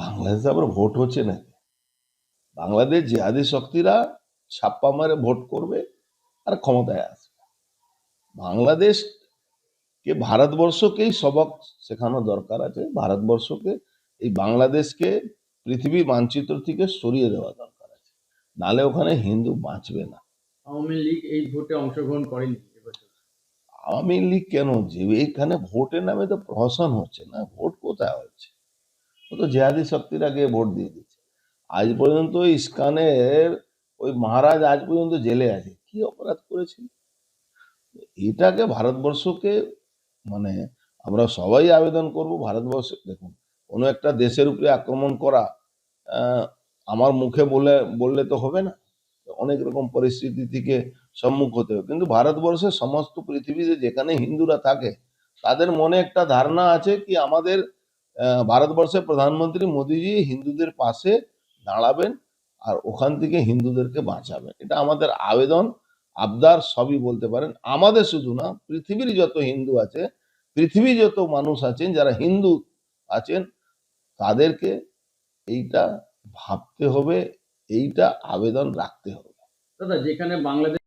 বাংলাদেশে আবার ভোট হচ্ছে নাকি? বাংলাদেশ জিহাদি শক্তিরা ছাপ্পা মারে ভোট করবে আর ক্ষমতায় আসবে। বাংলাদেশকে, ভারতবর্ষকেই সবক শেখানো দরকার আছে। ভারতবর্ষকে, এই বাংলাদেশকে পৃথিবী মানচিত্র থেকে সরিয়ে দেওয়া দরকার আছে, নালে ওখানে হিন্দু বাঁচবে না। আওয়ামী লীগ এই ভোটে অংশগ্রহণ করেনি এবছর। আওয়ামী লীগ কেন? যে এইখানে ভোটের নামে তো প্রহসন হচ্ছে না, ভোট কোথায় হচ্ছে? ও তো জেহাদি শক্তিরা গিয়ে ভোট দিয়ে দিচ্ছে। আজ পর্যন্ত ইস্কানের ওই মহারাজ আজ পর্যন্ত জেলে আছে, কি অপরাধ করেছিল? এটাকে ভারতবর্ষকে, মানে আমরা সবাই আবেদন করব ভারতবর্ষ, দেখুন, কোনো একটা দেশের উপরে আক্রমণ করা আমার মুখে বললে তো হবে না, অনেক রকম পরিস্থিতি থেকে সম্মুখ হতে হবে। কিন্তু ভারতবর্ষের সমস্ত পৃথিবীতে যেখানে হিন্দুরা থাকে তাদের মনে একটা ধারণা আছে কি আমাদের ভারতবর্ষের প্রধানমন্ত্রী মোদিজি হিন্দুদের পাশে দাঁড়াবেন আর ওখান থেকে হিন্দুদেরকে বাঁচাবেন। এটা আমাদের আবেদন, আবদার সবই বলতে পারেন। আমাদের শুধু না, পৃথিবীর যত হিন্দু আছে, পৃথিবীর যত মানুষ আছেন যারা হিন্দু আছেন, তাদেরকে এইটা ভাবতে হবে, এইটা আবেদন রাখতে হবে। দাদা, যেখানে বাংলাদেশ